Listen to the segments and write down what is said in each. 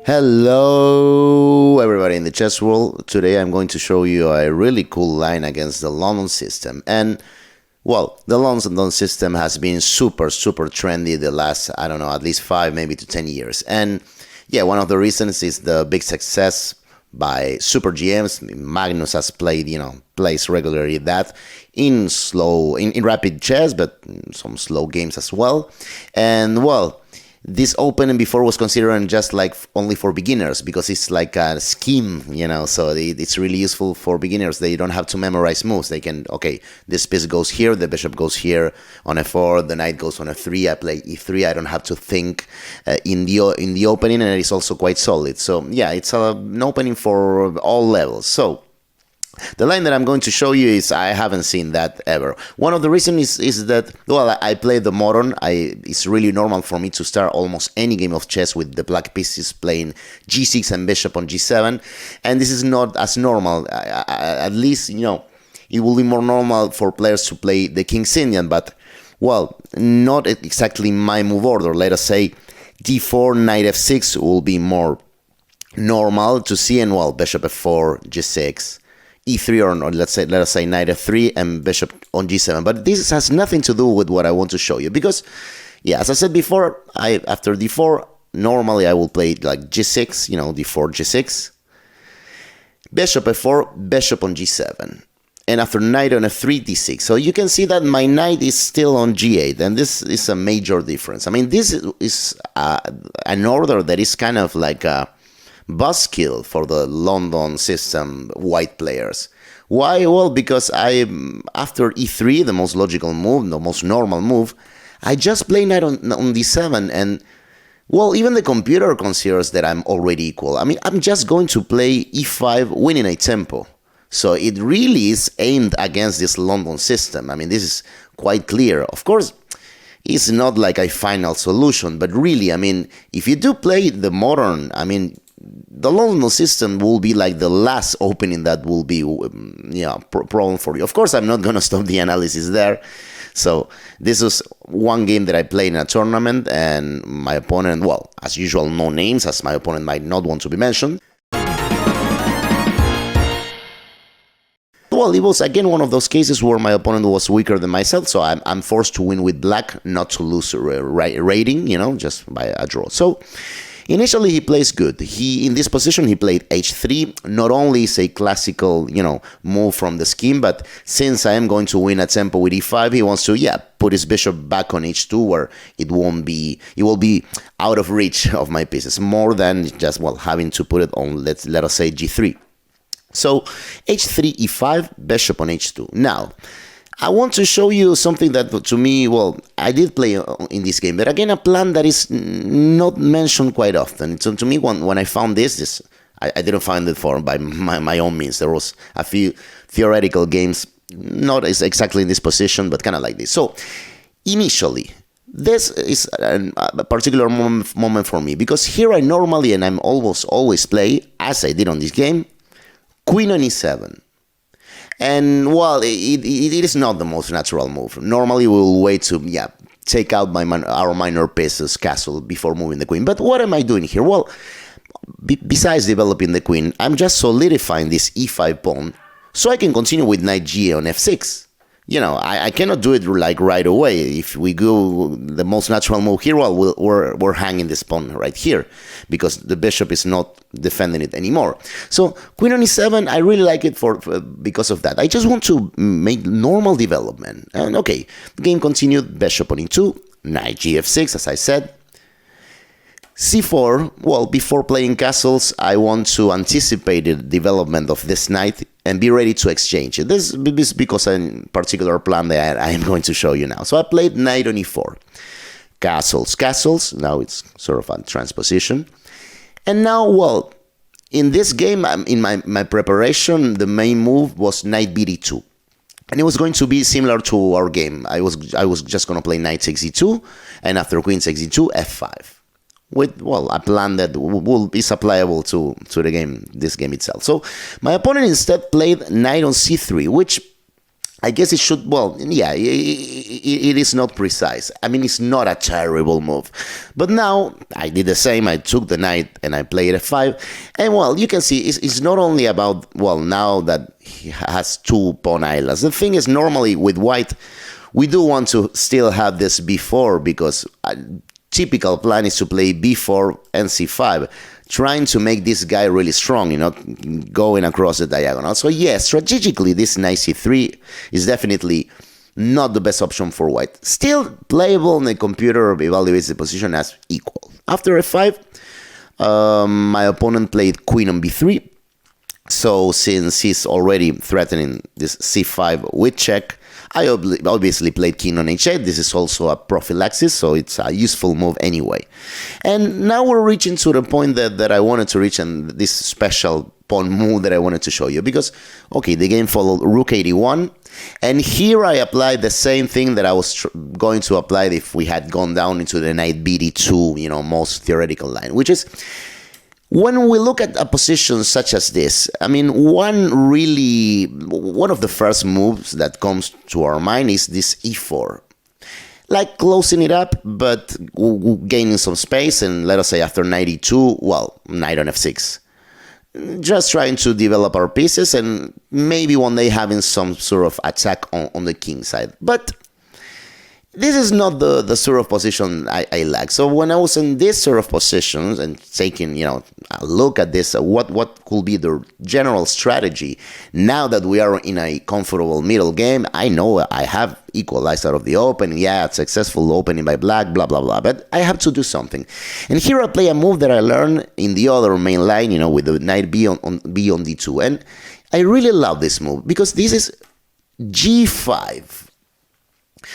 Hello everybody in the chess world. Today I'm going to show you a really cool line against the London system. And well, the London system has been super trendy the last, I don't know, at least 5 maybe to 10 years. And yeah, one of the reasons is the big success by super GMs. Magnus has played, plays regularly that in rapid chess, but some slow games as well. And well, this opening before was considered just like only for beginners because it's like a scheme, so it's really useful for beginners. They don't have to memorize moves. They can, okay, this piece goes here, the bishop goes here on f4, the knight goes on f3, I play e3. I don't have to think in the opening, and it's also quite solid. So yeah, it's an opening for all levels. So the line that I'm going to show you is I haven't seen that ever. One of the reasons is that, well, I play the modern. It's really normal for me to start almost any game of chess with the black pieces playing g6 and bishop on g7. And this is not as normal. At least, it will be more normal for players to play the King's Indian. But, well, not exactly my move order. Let us say d4, knight f6 will be more normal to see. And, well, bishop f4, g6. e3 or let us say knight f3 and bishop on g7. But this has nothing to do with what I want to show you because, yeah, as I said before, after d4 normally I will play like g6, d4, g6, bishop f4, bishop on g7, and after knight on f3, d6. So you can see that my knight is still on g8, and this is a major difference. I mean, this is an order that is kind of like a buzzkill for the London system white players. Why? Well, because after e3, the most logical move, the most normal move, I just play knight on d7, and well, even the computer considers that I'm already equal. I mean, I'm just going to play e5, winning a tempo. So it really is aimed against this London system. I mean, this is quite clear. Of course, it's not like a final solution, but really, I mean, if you do play the modern, I mean, the London system will be like the last opening that will be, problem for you. Of course, I'm not going to stop the analysis there. So this is one game that I played in a tournament, and my opponent, well, as usual, no names, as my opponent might not want to be mentioned. Well, it was again one of those cases where my opponent was weaker than myself, so I'm forced to win with black, not to lose rating, just by a draw. So initially, he plays good. In this position, he played h3. Not only is a classical, move from the scheme, but since I am going to win a tempo with e5, he wants to, put his bishop back on h2, where it will be out of reach of my pieces, more than just, well, having to put it on, let us say g3. So h3, e5, bishop on h2. Now, I want to show you something that, to me, well, I did play in this game, but again, a plan that is not mentioned quite often. So to me, when I found this I didn't find it by my own means. There was a few theoretical games, not exactly in this position, but kind of like this. So initially, this is a particular moment for me, because here I normally, and I'm always play, as I did on this game, queen on e7. And, well, it is not the most natural move. Normally, we'll wait to, take out our minor pieces castle before moving the queen. But what am I doing here? Well, besides developing the queen, I'm just solidifying this e5 pawn so I can continue with knight g on f6. I cannot do it like right away. If we go the most natural move here, well, we're hanging this pawn right here because the bishop is not defending it anymore. So queen on e7, I really like it because of that. I just want to make normal development. And okay, the game continued. Bishop on e2, knight g f6, as I said. c4, well, before playing castles, I want to anticipate the development of this knight and be ready to exchange it. This is because of a particular plan that I am going to show you now. So I played knight on e4. Castles. Now it's sort of a transposition. And now, well, in this game, in my preparation, the main move was knight bd2. And it was going to be similar to our game. I was just going to play knight takes e2, and after queen takes e2, f5. With, well, a plan that will be applicable to this game itself. So my opponent instead played knight on c3, which I guess it should, well, yeah, it is not precise. I mean, it's not a terrible move. But now, I did the same. I took the knight and I played f5. And, well, you can see it's not only about, well, now that he has two pawn islands. The thing is, normally with white, we do want to still have this b4 because typical plan is to play b4 and c5, trying to make this guy really strong, going across the diagonal. So yes, strategically, this knight c3 is definitely not the best option for white. Still playable, and the computer evaluates the position as equal. After f5, my opponent played queen on b3. So since he's already threatening this c5 with check, I obviously played king on h8. This is also a prophylaxis, so it's a useful move anyway. And now we're reaching to the point that I wanted to reach, and this special pawn move that I wanted to show you. Because, okay, the game followed rook 81, and here I applied the same thing that I was going to apply if we had gone down into the knight bd2, most theoretical line, which is, when we look at a position such as this, I mean, one of the first moves that comes to our mind is this e4. Like closing it up, but gaining some space, and let us say after knight e2, well, knight on f6. Just trying to develop our pieces and maybe one day having some sort of attack on the king side. But this is not the sort of position I like. So when I was in this sort of positions and taking, a look at this, what could be the general strategy, now that we are in a comfortable middle game, I know I have equalized out of the open. Yeah, it's successful opening by black, blah, blah, blah. But I have to do something. And here I play a move that I learned in the other main line, with the knight b on d2. And I really love this move because this is g5.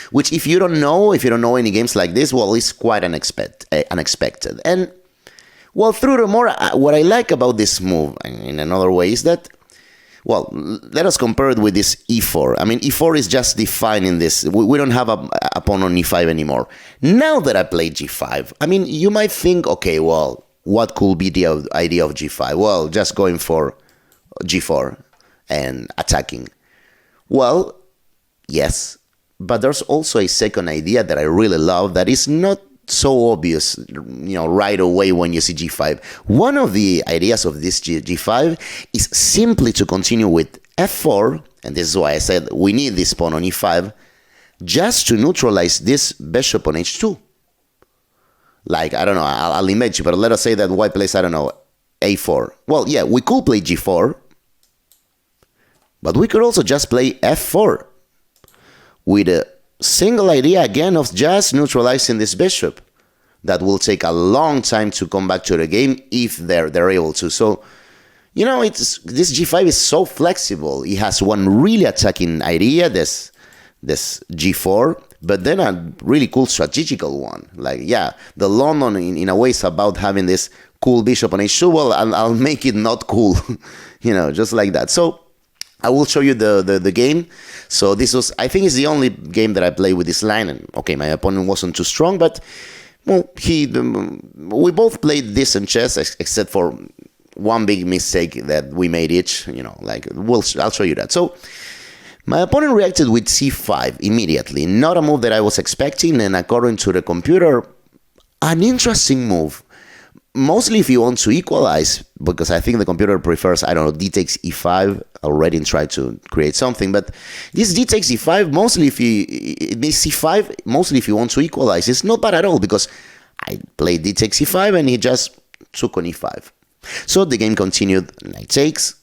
Which, if you don't know any games like this, well, it's quite unexpected. And, well, through the more, what I like about this move, in another way, is that, well, let us compare it with this e4. I mean, e4 is just defining this. We don't have a pawn on e5 anymore. Now that I play g5, I mean, you might think, okay, well, what could be the idea of g5? Well, just going for g4 and attacking. Well, yes. But there's also a second idea that I really love that is not so obvious, right away when you see g5. One of the ideas of this g5 is simply to continue with f4, and this is why I said we need this pawn on e5, just to neutralize this bishop on h2. Like, I don't know, I'll imagine, but let us say that white plays, I don't know, a4. Well, yeah, we could play g4, but we could also just play f4. With a single idea, again, of just neutralizing this bishop. That will take a long time to come back to the game if they're able to. So, this g5 is so flexible. It has one really attacking idea, this g4, but then a really cool strategical one. Like, yeah, the London, in a way, is about having this cool bishop on h2. Well, I'll make it not cool, just like that. So, I will show you the game. So this was, I think, it's the only game that I played with this line. And okay, my opponent wasn't too strong, but well, we both played decent chess, except for one big mistake that we made each. I'll show you that. So my opponent reacted with c5 immediately. Not a move that I was expecting, and according to the computer, an interesting move. Mostly if you want to equalize, because I think the computer prefers, I don't know, d takes e5 already and try to create something. But this d takes e5, mostly if c5, mostly if you want to equalize, it's not bad at all, because I played d takes e5 and he just took on e5. So the game continued, knight takes,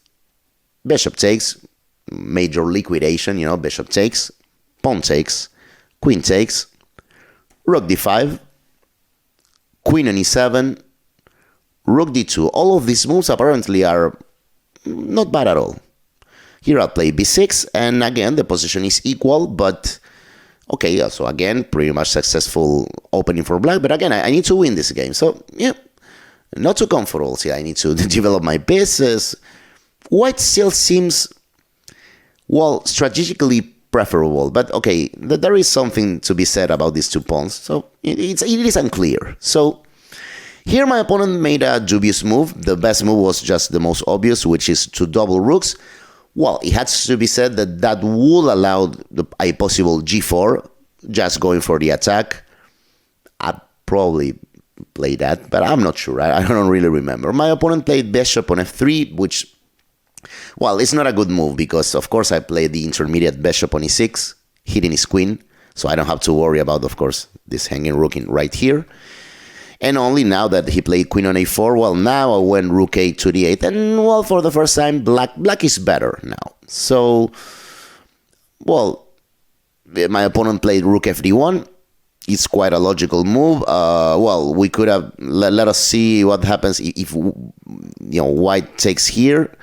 bishop takes, major liquidation, bishop takes, pawn takes, queen takes, rook d5, queen on e7, rook d2. All of these moves apparently are not bad at all. Here I'll play b6, and again the position is equal, but okay, so again, pretty much successful opening for black, but again, I need to win this game, so yeah, not too comfortable. See, I need to develop my pieces. White still seems, well, strategically preferable, but okay, there is something to be said about these two pawns, so it is unclear. So here my opponent made a dubious move. The best move was just the most obvious, which is to double rooks. Well, it has to be said that that would allow a possible g4, just going for the attack. I probably play that, but I'm not sure. I don't really remember. My opponent played bishop on f3, which, well, it's not a good move because, of course, I played the intermediate bishop on e6, hitting his queen, so I don't have to worry about, of course, this hanging rook in right here. And only now that he played queen on a4, well, now I went rook a to d8, and, well, for the first time, black is better now. So, well, my opponent played rook fd1. It's quite a logical move. Well, we could have let us see what happens if white takes here,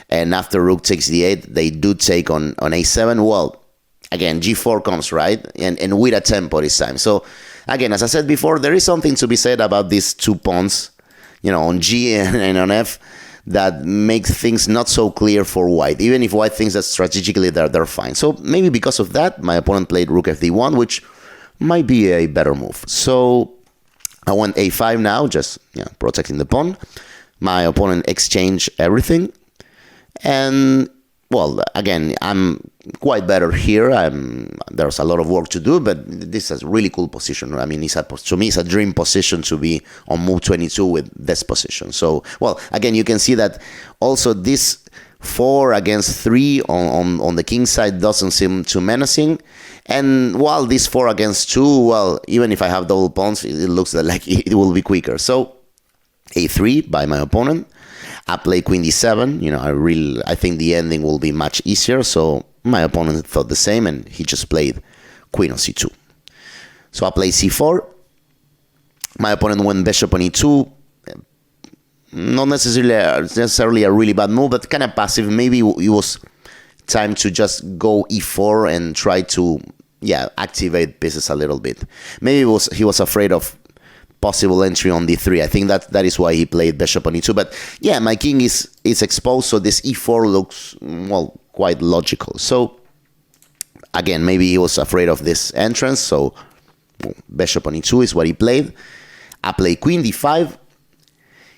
and after rook takes d8, they do take on a7. Well, again, g4 comes, right, and with a tempo this time. So again, as I said before, there is something to be said about these two pawns, on g and on f, that makes things not so clear for white, even if white thinks that strategically they're fine. So maybe because of that, my opponent played rook fd1, which might be a better move. So I went a5 now, just protecting the pawn. My opponent exchanged everything, and, well, again, I'm quite better here. There's a lot of work to do, but this is a really cool position. I mean, to me, it's a dream position to be on move 22 with this position. So, well, again, you can see that also this 4 against 3 on the king side doesn't seem too menacing. And while this 4 against 2, well, even if I have double pawns, it looks like it will be quicker. So a3 by my opponent. I play queen d7. I think the ending will be much easier. So my opponent thought the same, and he just played queen on c2. So I play c4. My opponent went bishop on e2. Not necessarily a really bad move, but kind of passive. Maybe it was time to just go e4 and try to activate pieces a little bit. Maybe he was afraid of possible entry on d3. I think that is why he played bishop on e2. But yeah, my king is exposed, so this e4 looks, well, quite logical. So again, maybe he was afraid of this entrance, so bishop on e2 is what he played. I play queen d5.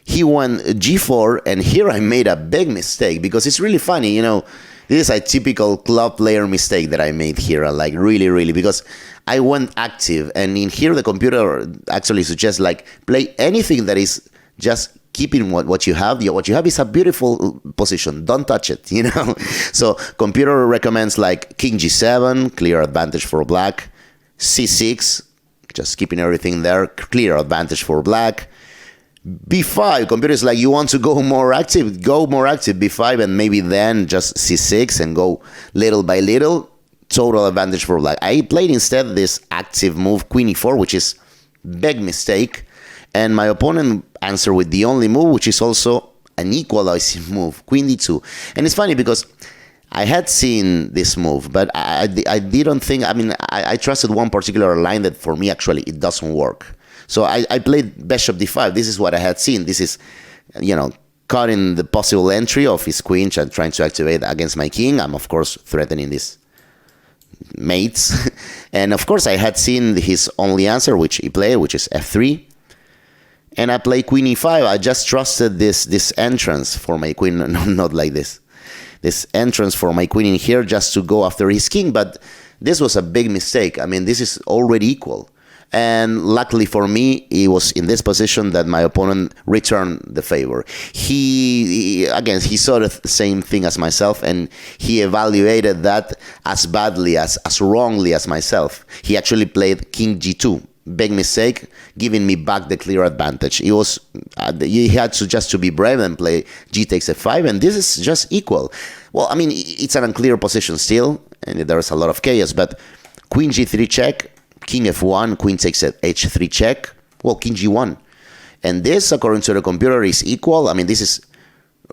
He went g4, and here I made a big mistake, because it's really funny, this is a typical club player mistake that I made here, like really, because I went active, and in here the computer actually suggests, like, play anything that is just keeping what you have. What you have is a beautiful position. Don't touch it, So computer recommends, like, king g7, clear advantage for black. c6, just keeping everything there, clear advantage for black. b5, computer is like, you want to go more active, b5, and maybe then just c6 and go little by little, total advantage for black. I played instead this active move, queen e4, which is big mistake, and my opponent answered with the only move, which is also an equalizing move, queen d2. And it's funny because I had seen this move, but I didn't think, I trusted one particular line that for me actually it doesn't work. So I played bishop d5. This is what I had seen. This is, cutting the possible entry of his queen and trying to activate against my king. I'm, of course, threatening this mates. And, of course, I had seen his only answer, which he played, which is f3. And I play queen e5. I just trusted this entrance for my queen, not like this. This entrance for my queen in here just to go after his king. But this was a big mistake. This is already equal. And luckily for me, it was in this position that my opponent returned the favor. He saw the same thing as myself, and he evaluated that as badly, as wrongly as myself. He actually played king g2. Big mistake, giving me back the clear advantage. It was he had to be brave and play g takes f5, and this is just equal. Well, it's an unclear position still, and there's a lot of chaos, but queen g3 check, king f1, queen takes at h3 check, well, king g1. And this, according to the computer, is equal. This is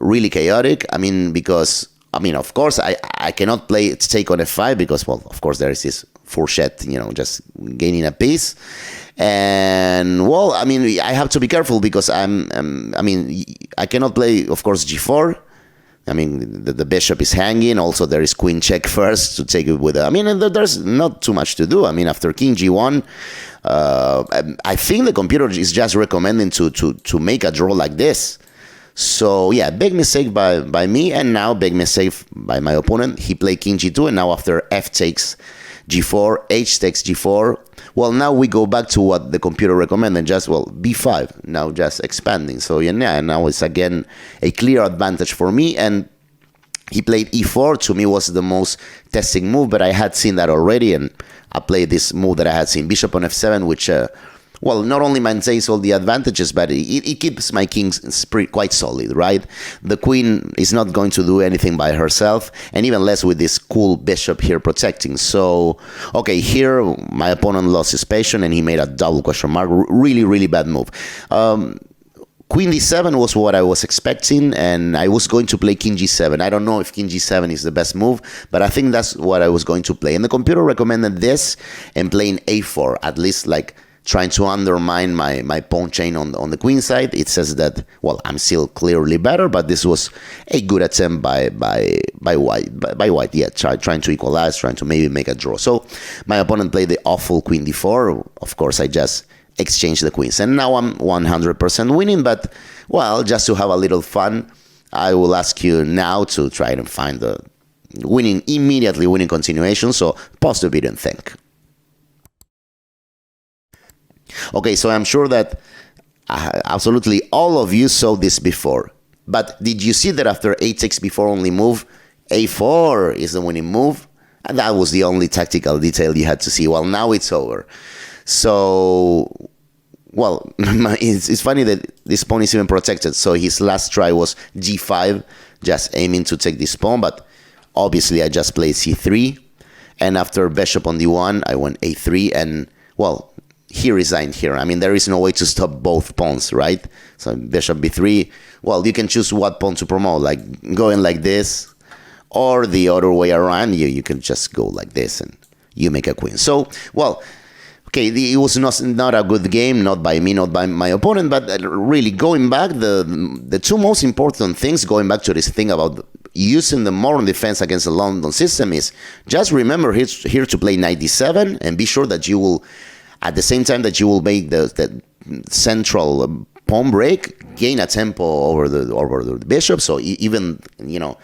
really chaotic. Because, of course, I cannot play take on f5 because, well, of course, there is this fourchette, just gaining a piece. And, well, I have to be careful because I cannot play, of course, g4. The bishop is hanging. Also, there is queen check first to take it with. There's not too much to do. After king g1, I think the computer is just recommending to make a draw like this. So yeah, big mistake by me, and now big mistake by my opponent. He played king g2, and now after f takes g4, h takes g4. Well, now we go back to what the computer recommended, just, well, b5, now just expanding. So yeah, now it's again a clear advantage for me, and he played e4. To me was the most testing move, but I had seen that already, and I played this move that I had seen, bishop on f7, which well, not only maintains all the advantages, but it keeps my kings quite solid, right? The queen is not going to do anything by herself, and even less with this cool bishop here protecting. So, okay, here my opponent lost his patience, and he made a double question mark. Really, really bad move. Queen d7 was what I was expecting, and I was going to play king g7. I don't know if king g7 is the best move, but I think that's what I was going to play. And the computer recommended this and playing a4, at least like trying to undermine my pawn chain on the queen side. It says that, well, I'm still clearly better, but this was a good attempt by white. Yeah, trying to equalize, trying to maybe make a draw. So my opponent played the awful queen d4. Of course, I just exchanged the queens, and now I'm 100% winning. But, well, just to have a little fun, I will ask you now to try and find the immediately winning continuation. So pause the video and think. Okay, so I'm sure that absolutely all of you saw this before. But did you see that after a takes b4 only move, a4 is the winning move? And that was the only tactical detail you had to see. Well, now it's over. So, well, it's funny that this pawn is even protected. So his last try was g5, just aiming to take this pawn. But obviously I just played c3. And after bishop on d1, I went a3. And, well, he resigned here. I mean, there is no way to stop both pawns, right? So bishop b3, well, you can choose what pawn to promote, like going like this, or the other way around. You can just go like this and you make a queen. So, well, okay, it was not a good game, not by me, not by my opponent, but really going back, the two most important things, going back to this thing about using the modern defense against the London system, is just remember here to play knight d7, and be sure that you will, at the same time that you will make the central pawn break, gain a tempo over the bishop. So even, you know,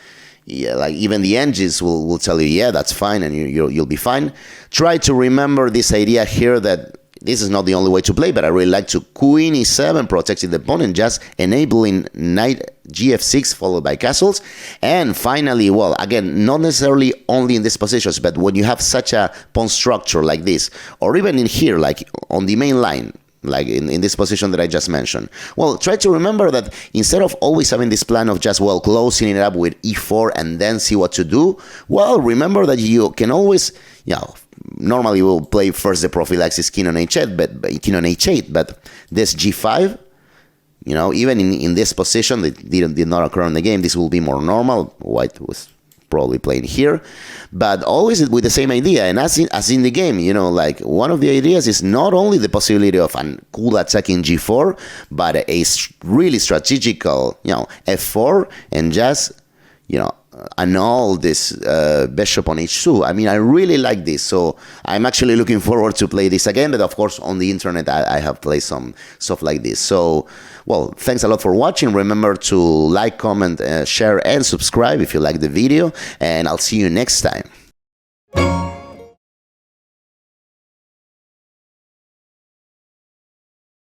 yeah, like even the engines will tell you, yeah, that's fine, and you'll be fine. Try to remember this idea here that this is not the only way to play, but I really like to queen e7, protecting the pawn and just enabling knight gf6 followed by castles. And finally, well, again, not necessarily only in these positions, but when you have such a pawn structure like this, or even in here, like on the main line, like in this position that I just mentioned, well, try to remember that instead of always having this plan of just, well, closing it up with e4 and then see what to do, well, remember that you can always, you know, normally we'll play first the prophylaxis king on h8, but this g5, you know, even in this position that did not occur in the game, this will be more normal. White was probably playing here, but always with the same idea. And as in the game, you know, like one of the ideas is not only the possibility of a cool attack in g4, but a really strategical, you know, f4, and just, you know, annul this bishop on h2. I mean, I really like this, so I'm actually looking forward to play this again. But of course, on the internet, I have played some stuff like this. So, well, thanks a lot for watching. Remember to like, comment, share, and subscribe if you like the video, and I'll see you next time.